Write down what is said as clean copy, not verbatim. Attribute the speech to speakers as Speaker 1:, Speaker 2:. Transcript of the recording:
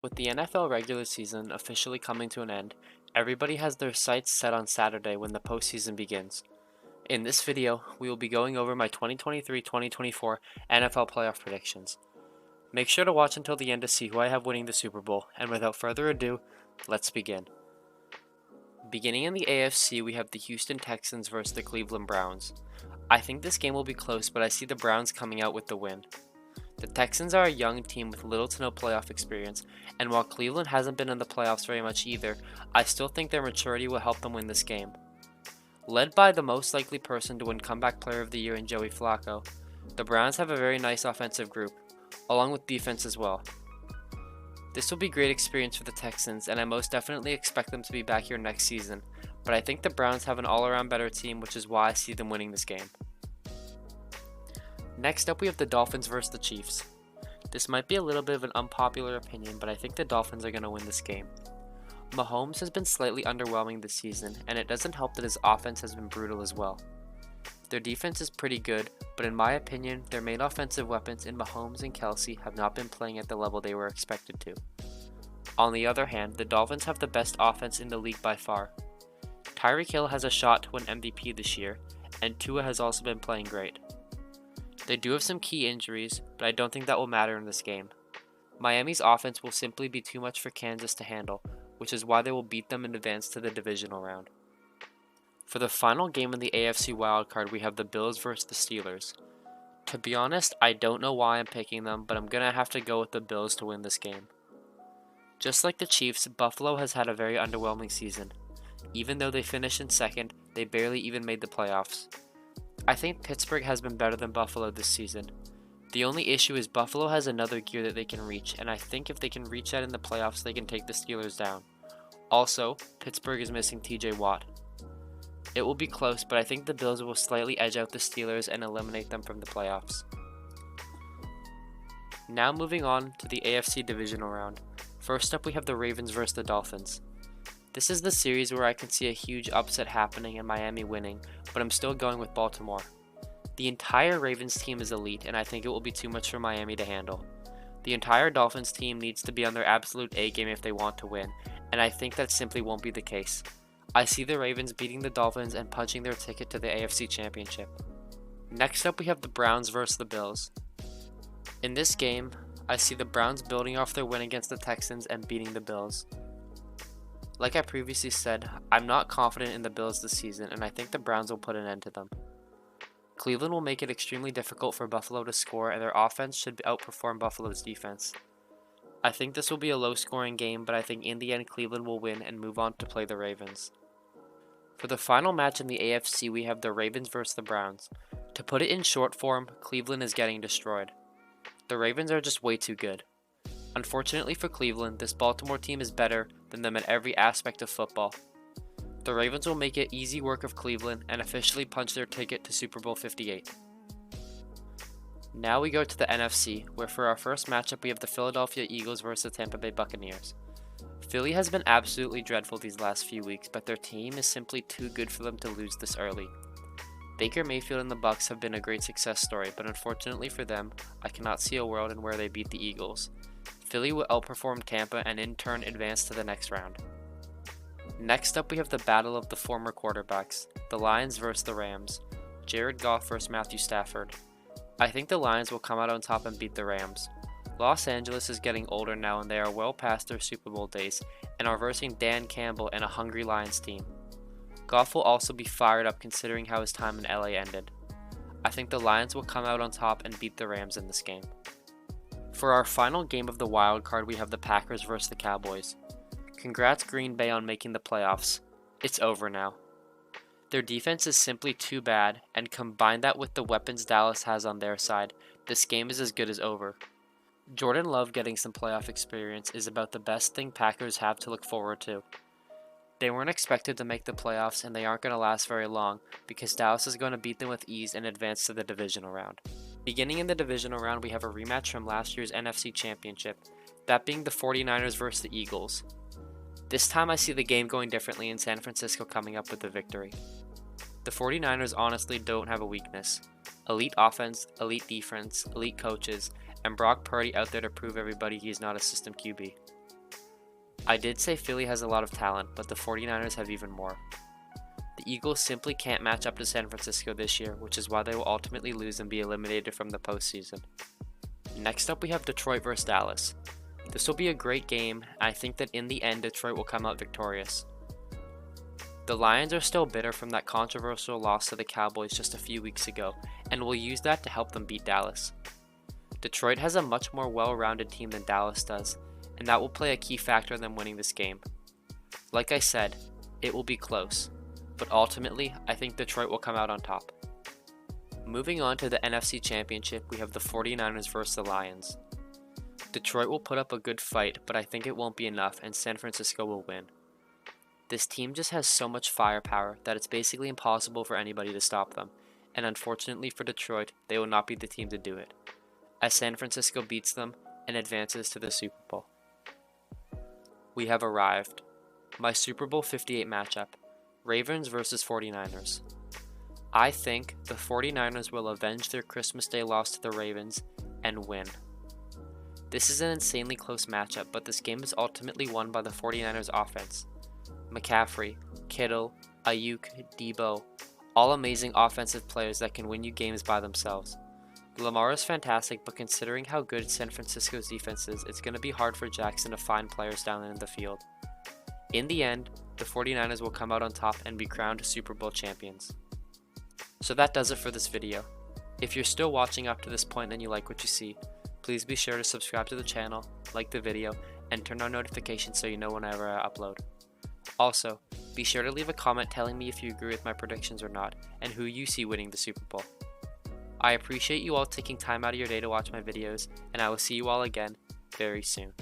Speaker 1: With the NFL regular season officially coming to an end, everybody has their sights set on Saturday when the postseason begins. In this video, we will be going over my 2023-2024 NFL playoff predictions. Make sure to watch until the end to see who I have winning the Super Bowl, and without further ado, let's begin. Beginning in the AFC, we have the Houston Texans versus the Cleveland Browns. I think this game will be close, but I see the Browns coming out with the win. The Texans are a young team with little to no playoff experience, and while Cleveland hasn't been in the playoffs very much either, I still think their maturity will help them win this game. Led by the most likely person to win Comeback Player of the Year in Joey Flacco, the Browns have a very nice offensive group, along with defense as well. This will be great experience for the Texans, and I most definitely expect them to be back here next season, but I think the Browns have an all-around better team, which is why I see them winning this game. Next up, we have the Dolphins versus the Chiefs. This might be a little bit of an unpopular opinion, but I think the Dolphins are going to win this game. Mahomes has been slightly underwhelming this season, and it doesn't help that his offense has been brutal as well. Their defense is pretty good, but in my opinion, their main offensive weapons in Mahomes and Kelsey have not been playing at the level they were expected to. On the other hand, the Dolphins have the best offense in the league by far. Tyreek Hill has a shot to win MVP this year, and Tua has also been playing great. They do have some key injuries, but I don't think that will matter in this game. Miami's offense will simply be too much for Kansas to handle, which is why they will beat them and advance to the divisional round. For the final game in the AFC wildcard, we have the Bills versus the Steelers. To be honest, I don't know why I'm picking them, but I'm going to have to go with the Bills to win this game. Just like the Chiefs, Buffalo has had a very underwhelming season. Even though they finished in second, they barely even made the playoffs. I think Pittsburgh has been better than Buffalo this season. The only issue is Buffalo has another gear that they can reach, and I think if they can reach that in the playoffs, they can take the Steelers down. Also, Pittsburgh is missing TJ Watt. It will be close, but I think the Bills will slightly edge out the Steelers and eliminate them from the playoffs. Now moving on to the AFC divisional round. First up, we have the Ravens versus the Dolphins. This is the series where I can see a huge upset happening and Miami winning, but I'm still going with Baltimore. The entire Ravens team is elite, and I think it will be too much for Miami to handle. The entire Dolphins team needs to be on their absolute A game if they want to win, and I think that simply won't be the case. I see the Ravens beating the Dolphins and punching their ticket to the AFC Championship. Next up, we have the Browns versus the Bills. In this game, I see the Browns building off their win against the Texans and beating the Bills. Like I previously said, I'm not confident in the Bills this season, and I think the Browns will put an end to them. Cleveland will make it extremely difficult for Buffalo to score, and their offense should outperform Buffalo's defense. I think this will be a low-scoring game, but I think in the end Cleveland will win and move on to play the Ravens. For the final match in the AFC, we have the Ravens versus the Browns. To put it in short form, Cleveland is getting destroyed. The Ravens are just way too good. Unfortunately for Cleveland, this Baltimore team is better than them in every aspect of football. The Ravens will make it easy work of Cleveland and officially punch their ticket to Super Bowl 58. Now we go to the NFC, where for our first matchup we have the Philadelphia Eagles versus the Tampa Bay Buccaneers. Philly has been absolutely dreadful these last few weeks, but their team is simply too good for them to lose this early. Baker Mayfield and the Bucs have been a great success story, but unfortunately for them, I cannot see a world in where they beat the Eagles. Philly will outperform Tampa and in turn advance to the next round. Next up, we have the battle of the former quarterbacks, the Lions versus the Rams, Jared Goff versus Matthew Stafford. I think the Lions will come out on top and beat the Rams. Los Angeles is getting older now and they are well past their Super Bowl days and are versing Dan Campbell and a hungry Lions team. Goff will also be fired up considering how his time in LA ended. I think the Lions will come out on top and beat the Rams in this game. For our final game of the wild card, we have the Packers versus the Cowboys. Congrats Green Bay on making the playoffs. It's over now. Their defense is simply too bad, and combine that with the weapons Dallas has on their side, this game is as good as over. Jordan Love getting some playoff experience is about the best thing Packers have to look forward to. They weren't expected to make the playoffs, and they aren't going to last very long because Dallas is going to beat them with ease and advance to the divisional round. Beginning in the divisional round, we have a rematch from last year's NFC Championship, that being the 49ers versus the Eagles. This time I see the game going differently and San Francisco coming up with the victory. The 49ers honestly don't have a weakness. Elite offense, elite defense, elite coaches, and Brock Purdy out there to prove everybody he's not a system QB. I did say Philly has a lot of talent, but the 49ers have even more. The Eagles simply can't match up to San Francisco this year, which is why they will ultimately lose and be eliminated from the postseason. Next up we have Detroit vs Dallas. This will be a great game, and I think that in the end Detroit will come out victorious. The Lions are still bitter from that controversial loss to the Cowboys just a few weeks ago, and will use that to help them beat Dallas. Detroit has a much more well-rounded team than Dallas does, and that will play a key factor in them winning this game. Like I said, it will be close, but ultimately I think Detroit will come out on top. Moving on to the NFC Championship, we have the 49ers vs the Lions. Detroit will put up a good fight, but I think it won't be enough and San Francisco will win. This team just has so much firepower that it's basically impossible for anybody to stop them, and unfortunately for Detroit, they will not be the team to do it, as San Francisco beats them and advances to the Super Bowl. We have arrived. My Super Bowl 58 matchup, Ravens vs 49ers. I think the 49ers will avenge their Christmas Day loss to the Ravens and win. This is an insanely close matchup, but this game is ultimately won by the 49ers offense. McCaffrey, Kittle, Ayuk, Debo, all amazing offensive players that can win you games by themselves. Lamar is fantastic, but considering how good San Francisco's defense is, it's going to be hard for Jackson to find players down in the field. In the end, the 49ers will come out on top and be crowned Super Bowl champions. So that does it for this video. If you're still watching up to this point and you like what you see, please be sure to subscribe to the channel, like the video, and turn on notifications so you know whenever I upload. Also, be sure to leave a comment telling me if you agree with my predictions or not, and who you see winning the Super Bowl. I appreciate you all taking time out of your day to watch my videos, and I will see you all again very soon.